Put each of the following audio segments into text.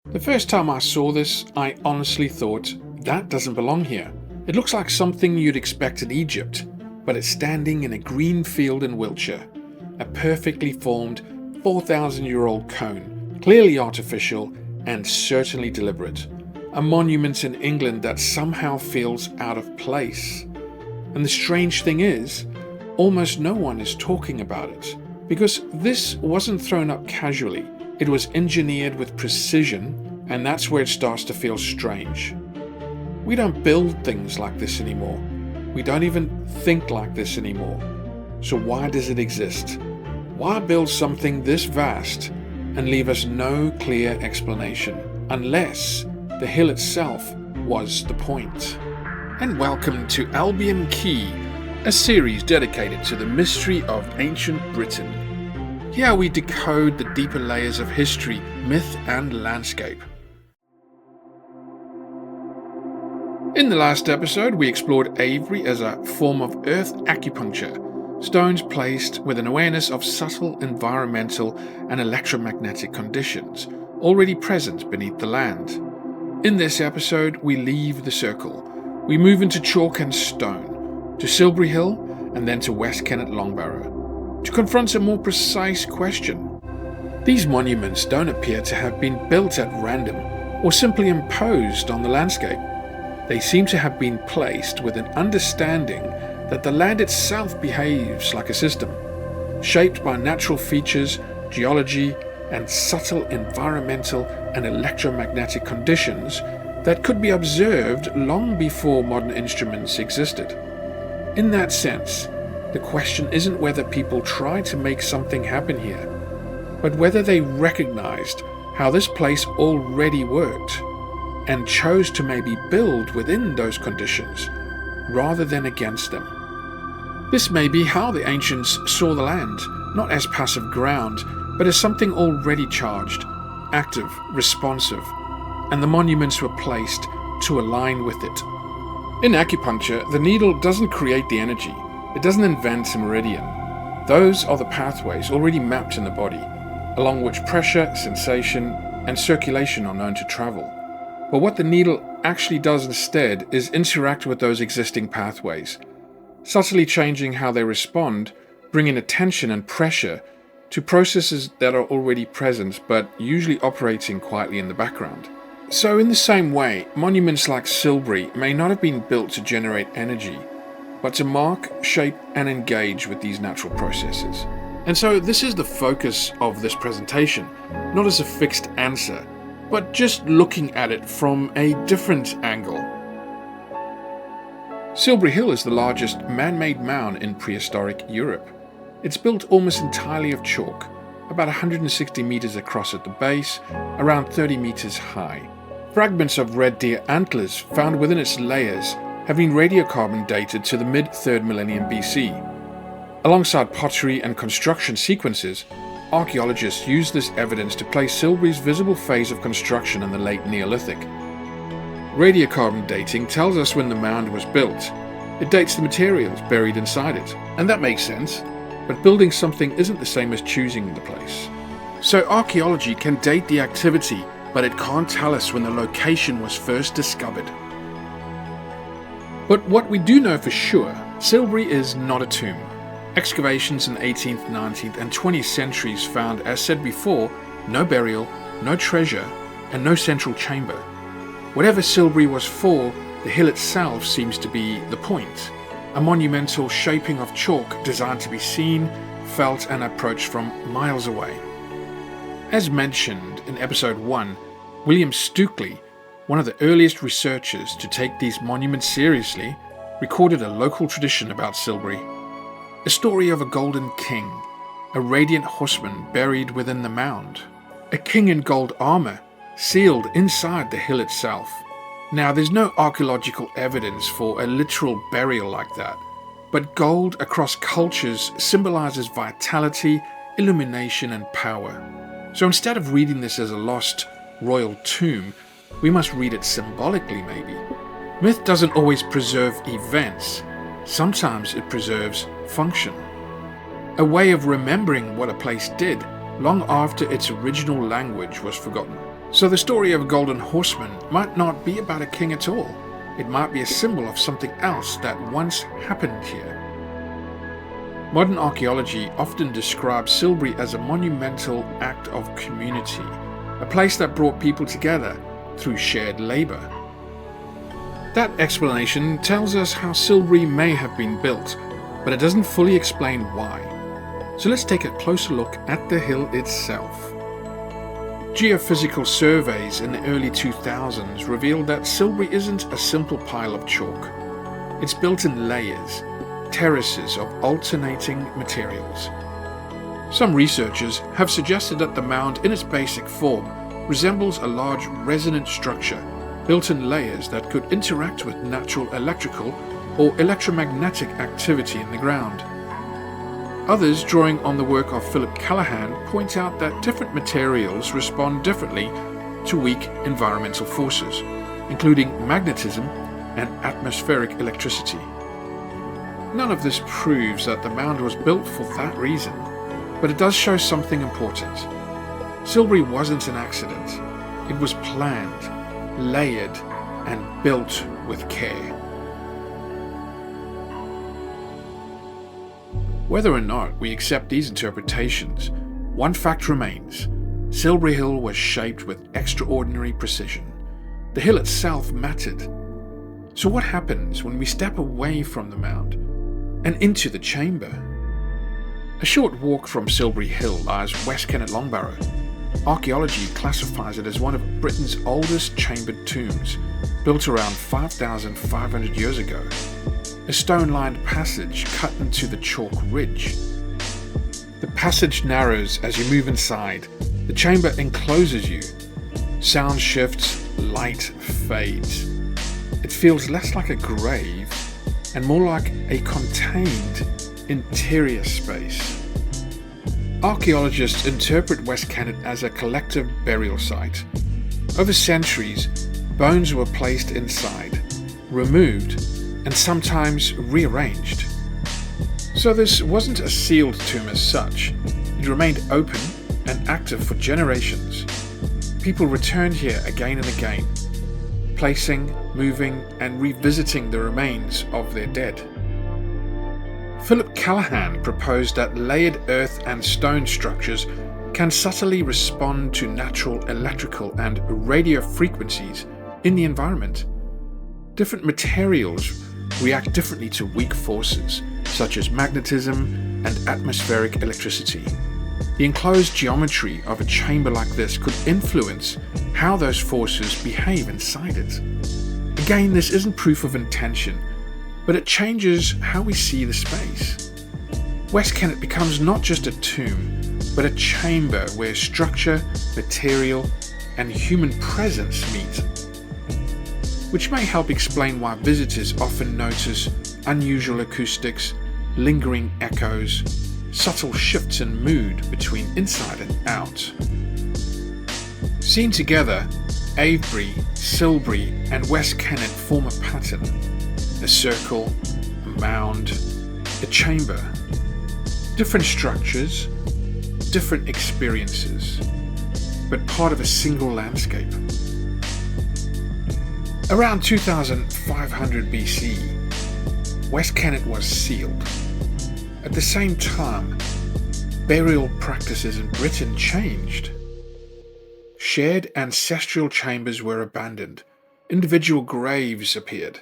The first time I saw this, I honestly thought, that doesn't belong here. It looks like something you'd expect in Egypt, but it's standing in a green field in Wiltshire. A perfectly formed 4,000-year-old cone, clearly artificial and certainly deliberate. A monument in England that somehow feels out of place. And the strange thing is, almost no one is talking about it. Because this wasn't thrown up casually. It was engineered with precision, and that's where it starts to feel strange. We don't build things like this anymore. We don't even think like this anymore. So why does it exist? Why build something this vast and leave us no clear explanation, unless the hill itself was the point? And welcome to Albion Key, a series dedicated to the mystery of ancient Britain. Here we decode the deeper layers of history, myth and landscape. In the last episode, we explored Avebury as a form of earth acupuncture, stones placed with an awareness of subtle environmental and electromagnetic conditions already present beneath the land. In this episode, we leave the circle. We move into chalk and stone, to Silbury Hill and then to West Kennet Long Barrow, to confront a more precise question. These monuments don't appear to have been built at random or simply imposed on the landscape. They seem to have been placed with an understanding that the land itself behaves like a system, shaped by natural features, geology, and subtle environmental and electromagnetic conditions that could be observed long before modern instruments existed. In that sense, the question isn't whether people tried to make something happen here, but whether they recognized how this place already worked and chose to maybe build within those conditions rather than against them. This may be how the ancients saw the land, not as passive ground, but as something already charged, active, responsive, and the monuments were placed to align with it. In acupuncture, the needle doesn't create the energy. It doesn't invent a meridian. Those are the pathways already mapped in the body, along which pressure, sensation, and circulation are known to travel. But what the needle actually does instead is interact with those existing pathways, subtly changing how they respond, bringing attention and pressure to processes that are already present but usually operating quietly in the background. So in the same way, monuments like Silbury may not have been built to generate energy, but to mark, shape, and engage with these natural processes. And so this is the focus of this presentation, not as a fixed answer, but just looking at it from a different angle. Silbury Hill is the largest man-made mound in prehistoric Europe. It's built almost entirely of chalk, about 160 meters across at the base, around 30 meters high. Fragments of red deer antlers found within its layers have been radiocarbon dated to the mid-3rd millennium BC. Alongside pottery and construction sequences, archaeologists use this evidence to place Silbury's visible phase of construction in the late Neolithic. Radiocarbon dating tells us when the mound was built. It dates the materials buried inside it, and that makes sense, but building something isn't the same as choosing the place. So archaeology can date the activity, but it can't tell us when the location was first discovered. But what we do know for sure, Silbury is not a tomb. Excavations in the 18th, 19th and 20th centuries found, as said before, no burial, no treasure, and no central chamber. Whatever Silbury was for, the hill itself seems to be the point, a monumental shaping of chalk designed to be seen, felt and approached from miles away. As mentioned in episode 1, William Stukeley, one of the earliest researchers to take these monuments seriously, recorded a local tradition about Silbury. A story of a golden king, a radiant horseman buried within the mound, a king in gold armor sealed inside the hill itself. Now there's no archaeological evidence for a literal burial like that, but gold across cultures symbolizes vitality, illumination and power. So instead of reading this as a lost royal tomb, we must read it symbolically maybe. Myth doesn't always preserve events. Sometimes it preserves function. A way of remembering what a place did long after its original language was forgotten. So the story of Golden Horseman might not be about a king at all. It might be a symbol of something else that once happened here. Modern archaeology often describes Silbury as a monumental act of community, a place that brought people together through shared labour. That explanation tells us how Silbury may have been built, but it doesn't fully explain why. So let's take a closer look at the hill itself. Geophysical surveys in the early 2000s revealed that Silbury isn't a simple pile of chalk. It's built in layers, terraces of alternating materials. Some researchers have suggested that the mound in its basic form resembles a large resonant structure built in layers that could interact with natural electrical or electromagnetic activity in the ground. Others, drawing on the work of Philip Callahan, point out that different materials respond differently to weak environmental forces, including magnetism and atmospheric electricity. None of this proves that the mound was built for that reason, but it does show something important. Silbury wasn't an accident. It was planned, layered, and built with care. Whether or not we accept these interpretations, one fact remains. Silbury Hill was shaped with extraordinary precision. The hill itself mattered. So what happens when we step away from the mound and into the chamber? A short walk from Silbury Hill lies West Kennet Long Barrow. Archaeology classifies it as one of Britain's oldest chambered tombs, built around 5,500 years ago. A stone-lined passage cut into the chalk ridge. The passage narrows as you move inside. The chamber encloses you. Sound shifts, light fades. It feels less like a grave and more like a contained interior space. Archaeologists interpret West Kennet as a collective burial site. Over centuries, bones were placed inside, removed, and sometimes rearranged. So this wasn't a sealed tomb as such. It remained open and active for generations. People returned here again and again, placing, moving, and revisiting the remains of their dead. Philip Callahan proposed that layered earth and stone structures can subtly respond to natural electrical and radio frequencies in the environment. Different materials react differently to weak forces, such as magnetism and atmospheric electricity. The enclosed geometry of a chamber like this could influence how those forces behave inside it. Again, this isn't proof of intention, but it changes how we see the space. West Kennet becomes not just a tomb, but a chamber where structure, material, and human presence meet, which may help explain why visitors often notice unusual acoustics, lingering echoes, subtle shifts in mood between inside and out. Seen together, Avebury, Silbury, and West Kennet form a pattern: a circle, a mound, a chamber. Different structures, different experiences, but part of a single landscape. Around 2500 BC, West Kennet was sealed. At the same time, burial practices in Britain changed. Shared ancestral chambers were abandoned. Individual graves appeared.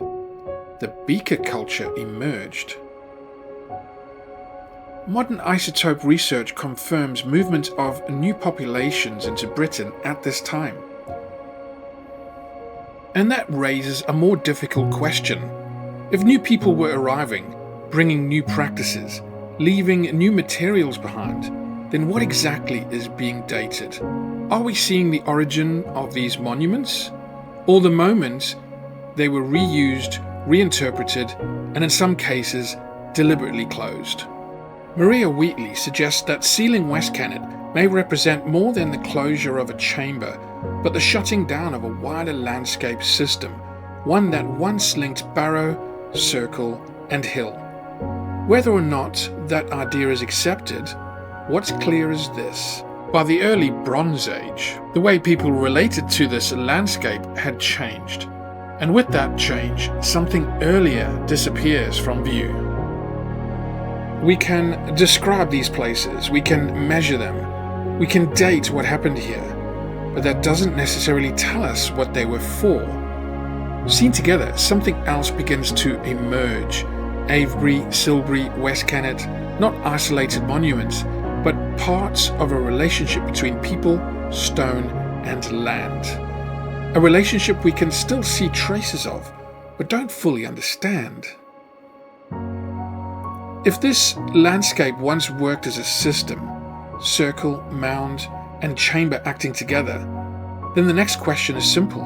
The beaker culture emerged. Modern isotope research confirms movement of new populations into Britain at this time. And that raises a more difficult question. If new people were arriving, bringing new practices, leaving new materials behind, then what exactly is being dated? Are we seeing the origin of these monuments? Or the moment they were reused, reinterpreted, and in some cases, deliberately closed? Maria Wheatley suggests that sealing West Kennet may represent more than the closure of a chamber, but the shutting down of a wider landscape system, one that once linked Barrow, circle, and hill. Whether or not that idea is accepted, what's clear is this: By the early Bronze Age, the way people related to this landscape had changed, and with that change, something earlier disappears from view. We can describe these places, we can measure them, we can date what happened here, but that doesn't necessarily tell us what they were for. Seen together, something else begins to emerge. Avebury, Silbury, West Kennet, not isolated monuments, but parts of a relationship between people, stone, and land. A relationship we can still see traces of, but don't fully understand. If this landscape once worked as a system, circle, mound, and chamber acting together, then the next question is simple.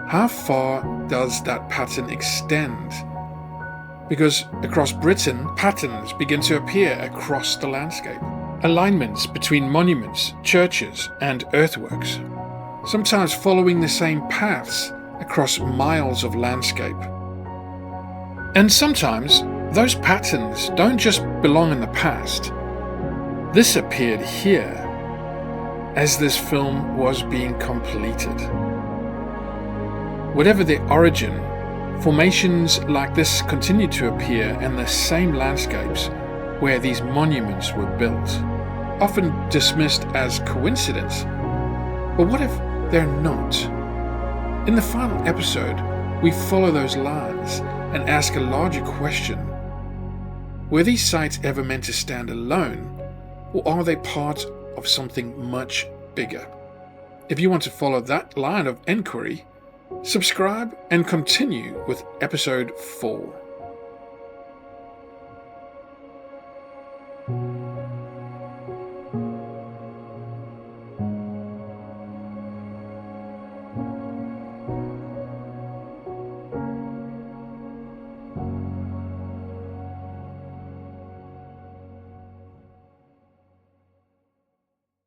How far does that pattern extend? Because across Britain, patterns begin to appear across the landscape. Alignments between monuments, churches, and earthworks, sometimes following the same paths across miles of landscape. And sometimes those patterns don't just belong in the past. This appeared here as this film was being completed. Whatever the origin, formations like this continue to appear in the same landscapes where these monuments were built, often dismissed as coincidence. But what if they're not? In the final episode, we follow those lines and ask a larger question. Were these sites ever meant to stand alone, or are they part of something much bigger? If you want to follow that line of inquiry, subscribe and continue with episode 4.